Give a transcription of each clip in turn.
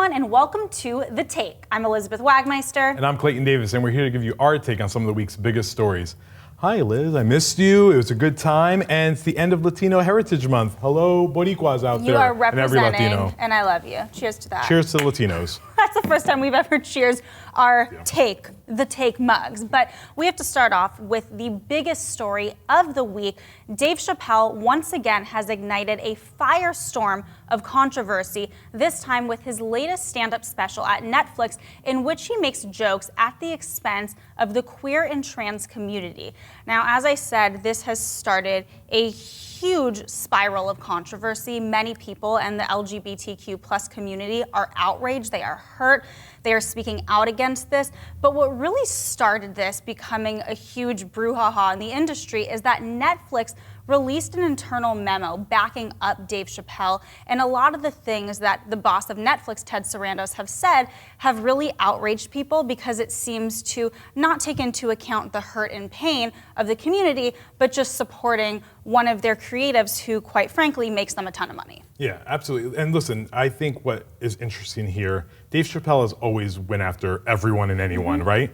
everyone, and welcome to The Take. I'm Elizabeth Wagmeister. And I'm Clayton Davis, and we're here to give you our take on some of the week's biggest stories. Hi, Liz. I missed you. It was a good time, and it's the end of Latino Heritage Month. Hello, Boricuas out there. You are representing, and every Latino. And I love you. Cheers to that. Cheers to the Latinos. That's the first time we've ever cheers our take, the take mugs. But we have to start off with the biggest story of the week. Dave Chappelle once again has ignited a firestorm of controversy, this time with his latest stand-up special at Netflix, in which he makes jokes at the expense of the queer and trans community. Now, as I said, this has started a huge spiral of controversy. Many people and the LGBTQ plus community are outraged, they are hurt, they are speaking out against this. But what really started this becoming a huge brouhaha in the industry is that Netflix released an internal memo backing up Dave Chappelle, and a lot of the things that the boss of Netflix, Ted Sarandos, have said have really outraged people because it seems to not take into account the hurt and pain of the community, but just supporting one of their creatives who, quite frankly, makes them a ton of money. Yeah, absolutely. And listen, I think what is interesting here, Dave Chappelle has always went after everyone and anyone, right?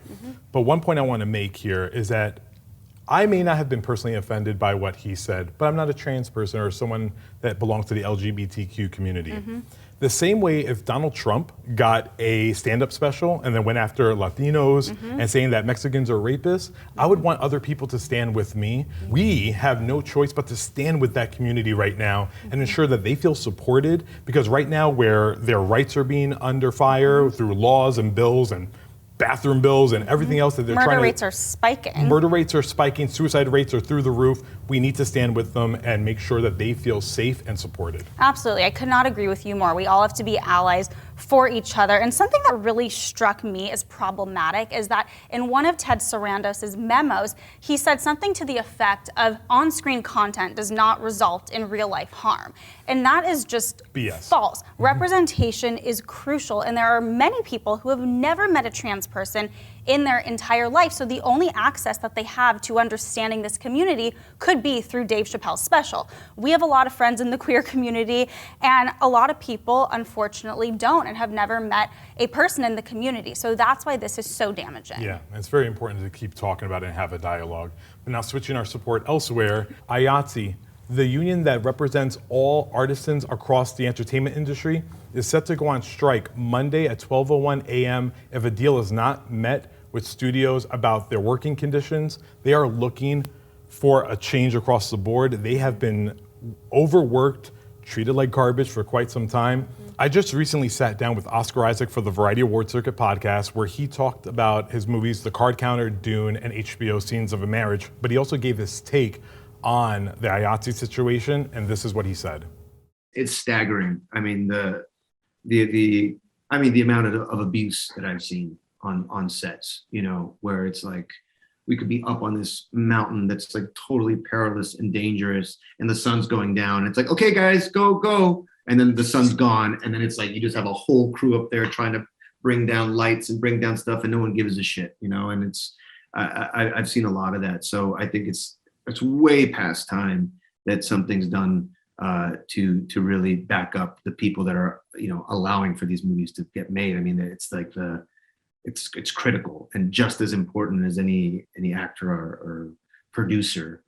But one point I want to make here is that I may not have been personally offended by what he said, but I'm not a trans person or someone that belongs to the LGBTQ community. The same way if Donald Trump got a stand-up special and then went after Latinos and saying that Mexicans are rapists, I would want other people to stand with me. We have no choice but to stand with that community right now and ensure that they feel supported, because right now where their rights are being under fire through laws and bills and bathroom bills and everything else that they're Murder rates are spiking. Murder rates are spiking, suicide rates are through the roof. We need to stand with them and make sure that they feel safe and supported. Absolutely, I could not agree with you more. We all have to be allies for each other. And something that really struck me as problematic is that in one of Ted Sarandos' memos, he said something to the effect of on-screen content does not result in real-life harm. And that is just BS. False. Representation is crucial, and there are many people who have never met a trans person in their entire life, so the only access that they have to understanding this community could be through Dave Chappelle's special. We have a lot of friends in the queer community, and a lot of people, unfortunately, don't and have never met a person in the community, so that's why this is so damaging. Yeah, it's very important to keep talking about it and have a dialogue. But now switching our support elsewhere, IATSE, the union that represents all artisans across the entertainment industry, is set to go on strike Monday at 12:01 a.m. if a deal is not met with studios about their working conditions. They are looking for a change across the board. They have been overworked, treated like garbage for quite some time. I just recently sat down with Oscar Isaac for the Variety Award Circuit podcast, where he talked about his movies, The Card Counter, Dune, and HBO Scenes of a Marriage, but he also gave his take on the IATSE situation, and this is what he said. It's staggering. I mean, the amount of abuse that I've seen on sets, you know, where it's like we could be up on this mountain that's like totally perilous and dangerous, and the sun's going down. It's like, okay, guys, go. And then the sun's gone. And then it's like, you just have a whole crew up there trying to bring down lights and bring down stuff, and no one gives a shit, you know? And it's, I've seen a lot of that. So I think it's way past time that something's done to really back up the people that are, you know, allowing for these movies to get made. I mean, it's like it's critical and just as important as any actor or producer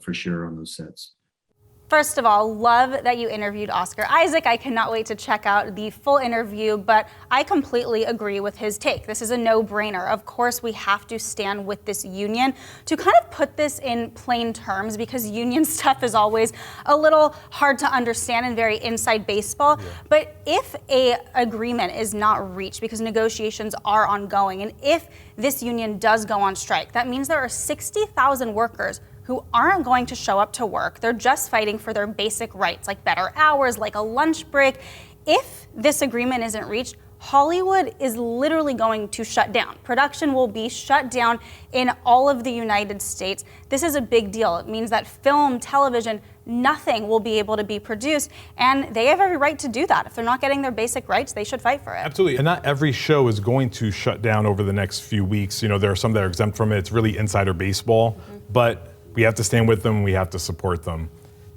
for sure on those sets. First of all, love that you interviewed Oscar Isaac. I cannot wait to check out the full interview, but I completely agree with his take. This is a no-brainer. Of course, we have to stand with this union. To kind of put this in plain terms, because union stuff is always a little hard to understand and very inside baseball, but if a agreement is not reached, because negotiations are ongoing, and if this union does go on strike, that means there are 60,000 workers who aren't going to show up to work. They're just fighting for their basic rights, like better hours, like a lunch break. If this agreement isn't reached, Hollywood is literally going to shut down. Production will be shut down in all of the United States. This is a big deal. It means that film, television, nothing will be able to be produced, and they have every right to do that. If they're not getting their basic rights, they should fight for it. Absolutely, and not every show is going to shut down over the next few weeks. You know, there are some that are exempt from it. It's really insider baseball, but we have to stand with them, we have to support them.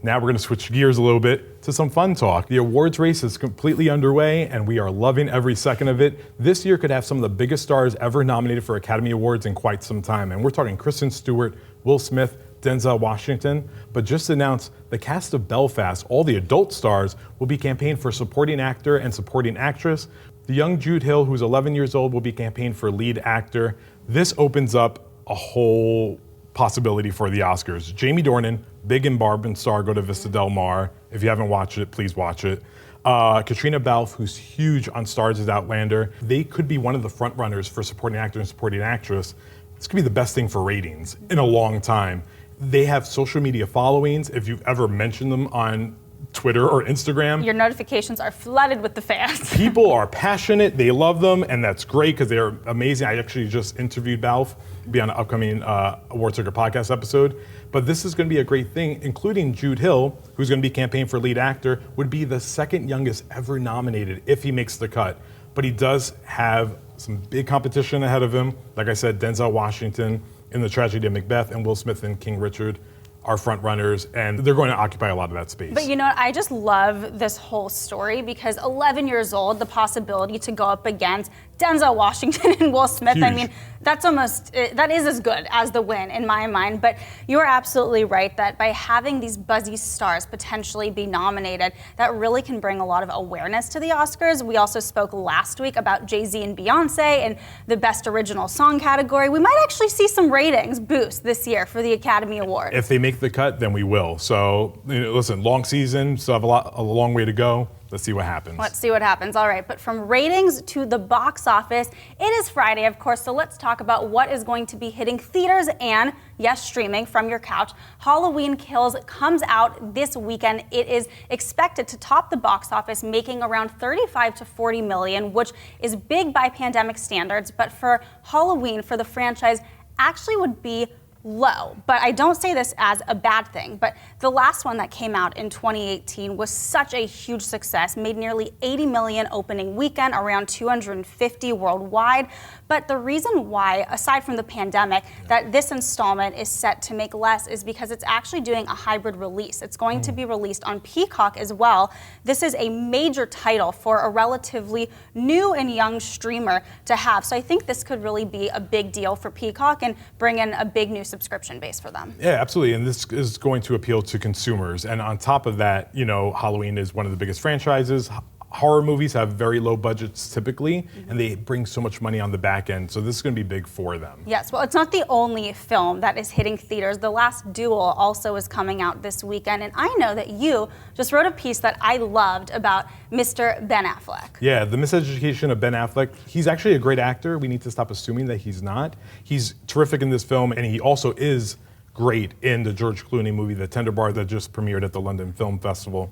Now we're going to switch gears a little bit to some fun talk. The awards race is completely underway, and we are loving every second of it. This year could have some of the biggest stars ever nominated for Academy Awards in quite some time. And we're talking Kristen Stewart, Will Smith, Denzel Washington. But just announced the cast of Belfast, all the adult stars, will be campaigned for supporting actor and supporting actress. The young Jude Hill, who's 11 years old, will be campaigned for lead actor. This opens up a whole possibility for the Oscars. Jamie Dornan, big in Barb and star, go to Vista Del Mar. If you haven't watched it, please watch it. Caitriona Balfe, who's huge on Stars as Outlander. They could be one of the front runners for supporting actor and supporting actress. This could be the best thing for ratings in a long time. They have social media followings. If you've ever mentioned them on Twitter or Instagram, your notifications are flooded with the fans. People are passionate, they love them, and that's great because they're amazing. I actually just interviewed Balfe, be on an upcoming Award Circuit podcast episode. But this is going to be a great thing, including Jude Hill, who's going to be campaigning for lead actor, would be the second youngest ever nominated if he makes the cut. But he does have some big competition ahead of him. Like I said, Denzel Washington in The Tragedy of Macbeth and Will Smith in King Richard are front runners, and they're going to occupy a lot of that space. But you know what, I just love this whole story because 11 years old, the possibility to go up against Denzel Washington and Will Smith, Huge. I mean, that is as good as the win in my mind. But you are absolutely right that by having these buzzy stars potentially be nominated, that really can bring a lot of awareness to the Oscars. We also spoke last week about Jay-Z and Beyonce in the Best Original Song category. We might actually see some ratings boost this year for the Academy Awards. If they make the cut, then we will. So, listen, long season, still have a long way to go. Let's see what happens. Let's see what happens. All right, but from ratings to the box office, it is Friday, of course, so let's talk about what is going to be hitting theaters and, yes, streaming from your couch. Halloween Kills comes out this weekend. It is expected to top the box office, making around 35 to 40 million, which is big by pandemic standards, but for Halloween, for the franchise, actually would be low. But I don't say this as a bad thing, but the last one that came out in 2018 was such a huge success, made nearly 80 million opening weekend, around 250 worldwide. But the reason why, aside from the pandemic, that this installment is set to make less is because it's actually doing a hybrid release. It's going to be released on Peacock as well. This is a major title for a relatively new and young streamer to have. So I think this could really be a big deal for Peacock and bring in a big new subscription base for them. Yeah, absolutely. And this is going to appeal to consumers. And on top of that, Halloween is one of the biggest franchises. Horror movies have very low budgets typically, and they bring so much money on the back end. So this is going to be big for them. Yes, well, it's not the only film that is hitting theaters. The last Duel also is coming out this weekend. And I know that you just wrote a piece that I loved about Mr. Ben Affleck. Yeah, the miseducation of Ben Affleck. He's actually a great actor. We need to stop assuming that he's not. He's terrific in this film, and he also is great in the George Clooney movie, The Tender Bar, that just premiered at the London Film Festival.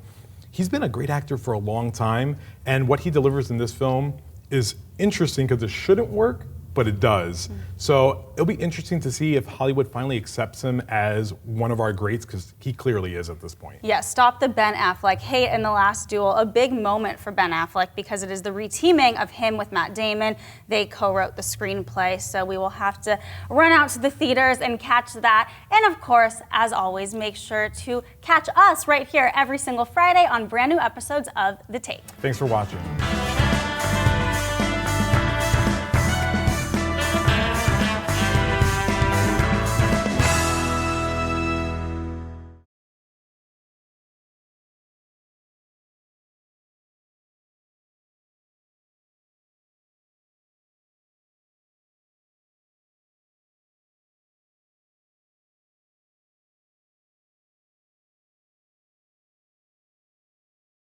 He's been a great actor for a long time, and what he delivers in this film is interesting because it shouldn't work, but it does. So it'll be interesting to see if Hollywood finally accepts him as one of our greats, because he clearly is at this point. Yeah, stop the Ben Affleck hate in The Last Duel. A big moment for Ben Affleck because it is the reteaming of him with Matt Damon. They co-wrote the screenplay, so we will have to run out to the theaters and catch that. And of course, as always, make sure to catch us right here every single Friday on brand new episodes of The Take. Thanks for watching.